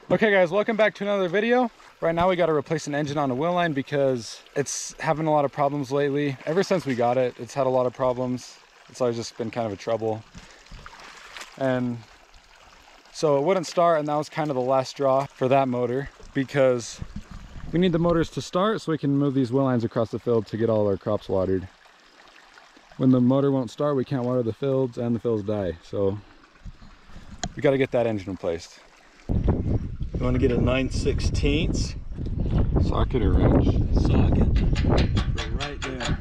Okay guys, welcome back to another video. Right now we got to replace an engine on a wheel line because it's having a lot of problems lately. Ever since we got it, it's had a lot of problems. It's always just been kind of a trouble. And so it wouldn't start, and that was kind of the last straw for that motor because we need the motors to start so we can move these wheel lines across the field to get all our crops watered. When the motor won't start, we can't water the fields and the fields die. So we got to get that engine replaced. You want to get a 9/16 socket or wrench? socket for right there.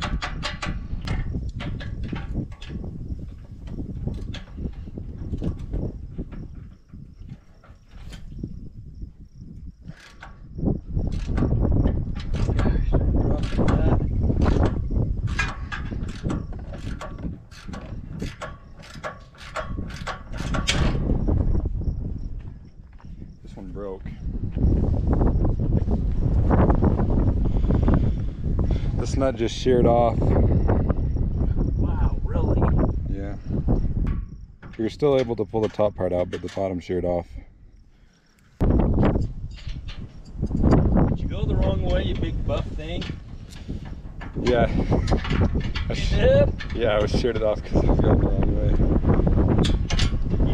This one broke. This nut just sheared off. Wow, really? Yeah. You're still able to pull the top part out, but the bottom sheared off. Did you go the wrong way, you big buff thing? Yeah. You did? Yeah, I was sheared it off because I was going the wrong way.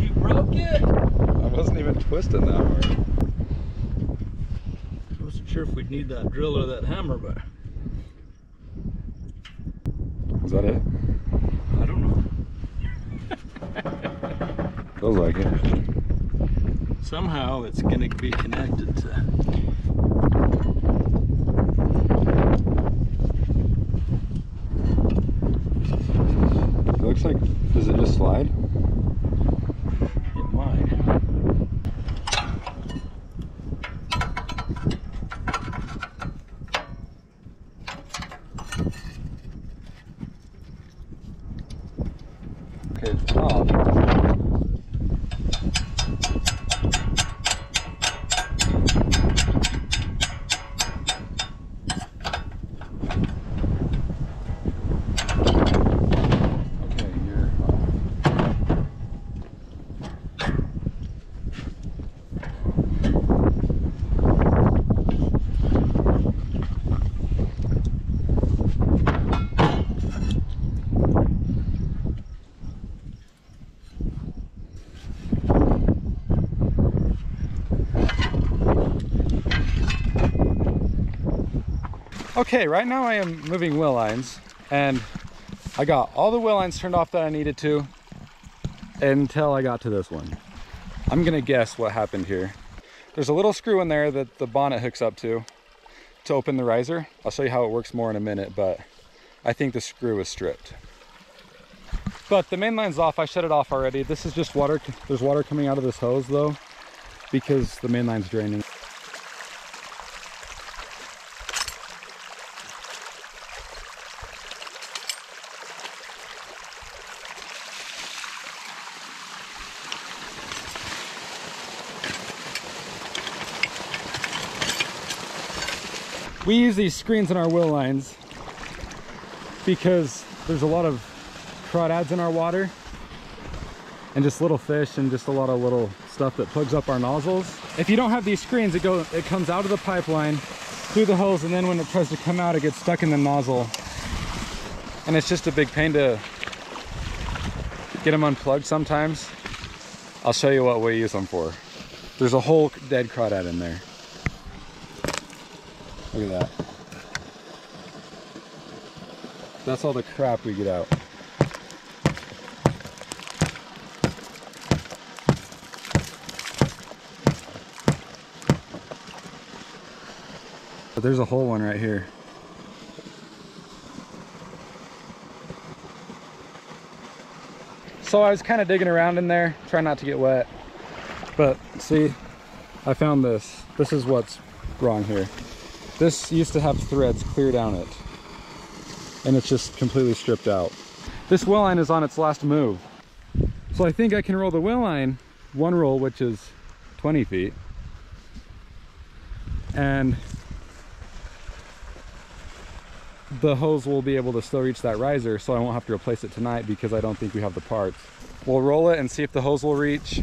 You broke it? I wasn't even twisting that hard. I wasn't sure if we'd need that drill or that hammer, but Is that it? I don't know. Feels like it. Somehow it's going to be connected to... It looks like, does it just slide? It might. Okay, it's off. Okay, right now I am moving wheel lines, and I got all the wheel lines turned off that I needed to until I got to this one. I'm gonna guess what happened here. There's a little screw in there that the bonnet hooks up to open the riser. I'll show you how it works more in a minute, but I think the screw is stripped. But the main line's off. I shut it off already. This is just water. There's water coming out of this hose though because the main line's draining. We use these screens in our wheel lines because there's a lot of crawdads in our water and just little fish and just a lot of little stuff that plugs up our nozzles. If you don't have these screens, it comes out of the pipeline through the hose, and then when it tries to come out, it gets stuck in the nozzle. And it's just a big pain to get them unplugged sometimes. I'll show you what we use them for. There's a whole dead crawdad in there. Look at that. That's all the crap we get out. But there's a whole one right here. So I was kind of digging around in there, trying not to get wet. But see, I found this. This is what's wrong here. This used to have threads clear down it, and it's just completely stripped out. This wheel line is on its last move. So I think I can roll the wheel line, one roll, which is 20 feet. And the hose will be able to still reach that riser, so I won't have to replace it tonight because I don't think we have the parts. We'll roll it and see if the hose will reach.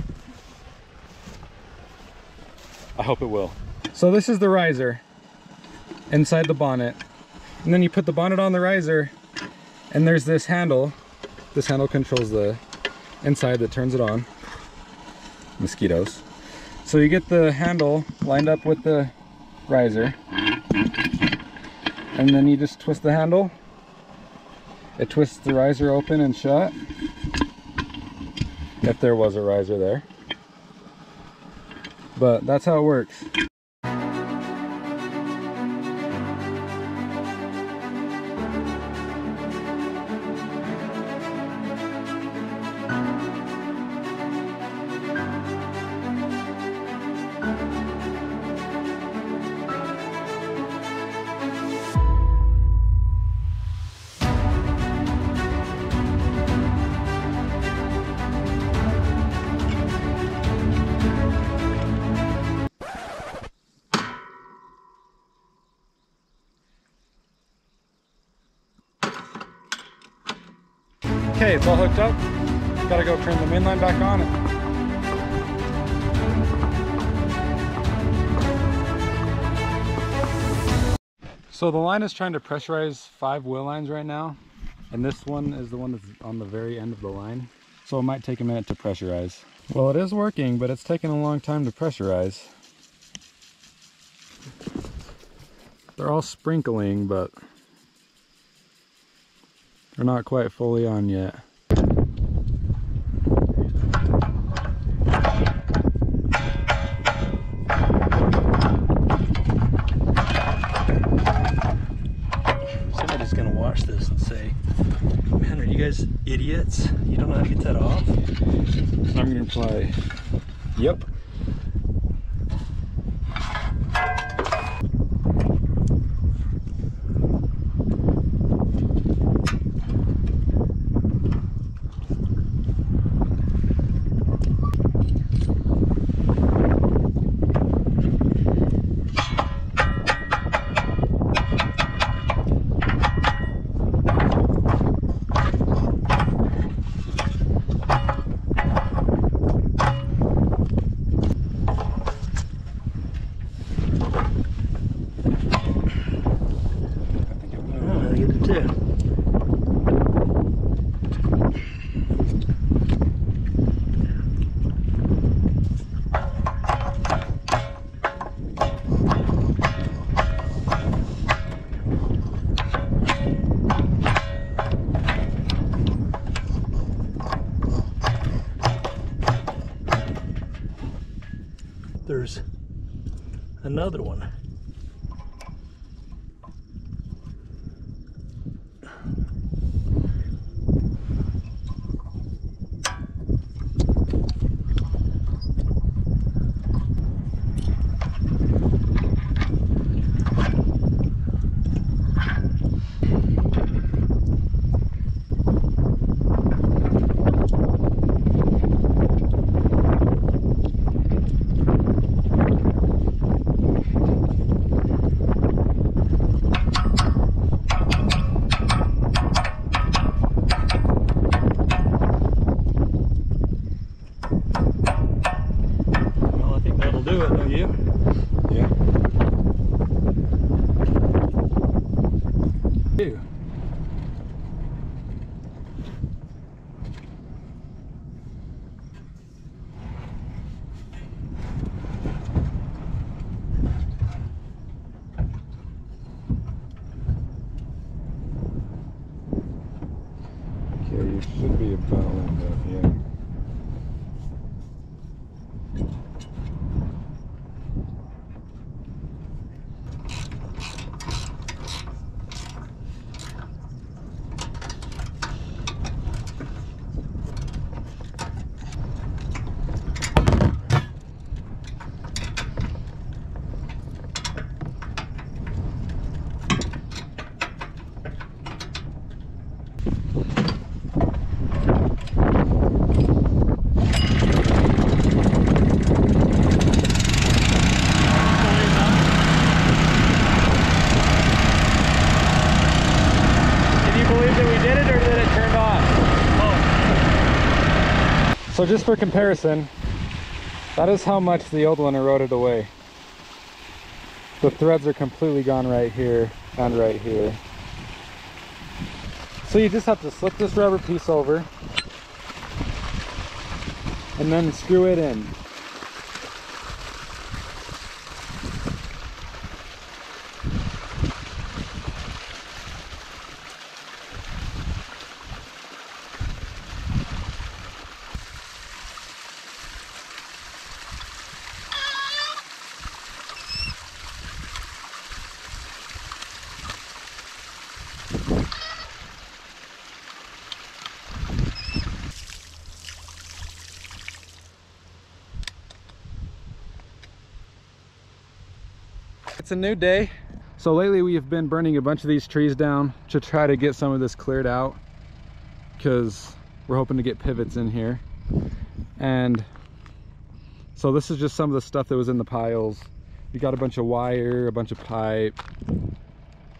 I hope it will. So this is the riser inside the bonnet. And then you put the bonnet on the riser, and there's this handle. This handle controls the inside that turns it on. Mosquitoes. So you get the handle lined up with the riser, and then you just twist the handle. It twists the riser open and shut, if there was a riser there. But that's how it works. Okay, it's all hooked up. Gotta go turn the main line back on. So the line is trying to pressurize 5 wheel lines right now, and this one is the one that's on the very end of the line. So it might take a minute to pressurize. Well, it is working, but it's taking a long time to pressurize. They're all sprinkling, but they're not quite fully on yet. Somebody's gonna watch this and say, man, are you guys idiots? You don't know how to get that off? I'm gonna reply, yep. There's another one. Do it, don't you? Yeah. Ew. Okay, you should be about lined up, yeah. So just for comparison, that is how much the old one eroded away. The threads are completely gone right here and right here. So you just have to slip this rubber piece over and then screw it in. It's a new day. So lately we've been burning a bunch of these trees down to try to get some of this cleared out, because we're hoping to get pivots in here. And so this is just some of the stuff that was in the piles. We got a bunch of wire, a bunch of pipe,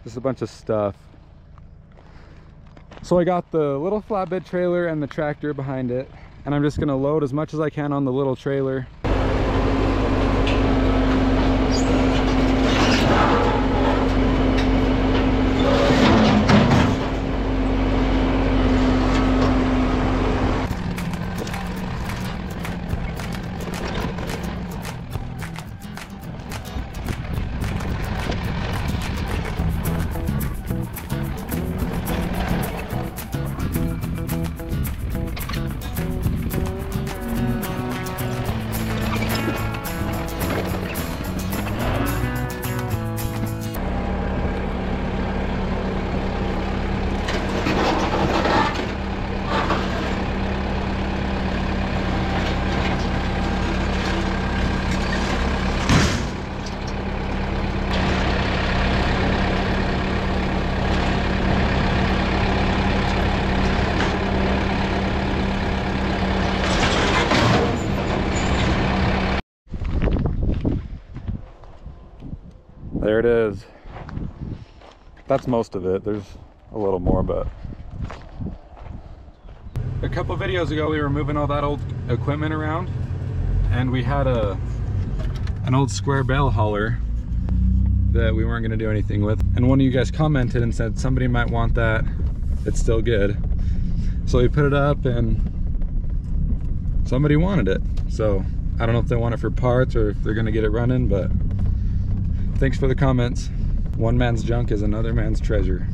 just a bunch of stuff. So I got the little flatbed trailer and the tractor behind it, and I'm just gonna load as much as I can on the little trailer. There it is. That's most of it. There's a little more, but a couple videos ago we were moving all that old equipment around, and we had an old square bale hauler that we weren't going to do anything with, and one of you guys commented and said somebody might want that. It's still good. So we put it up and somebody wanted it. So I don't know if they want it for parts or if they're going to get it running, but thanks for the comments. One man's junk is another man's treasure.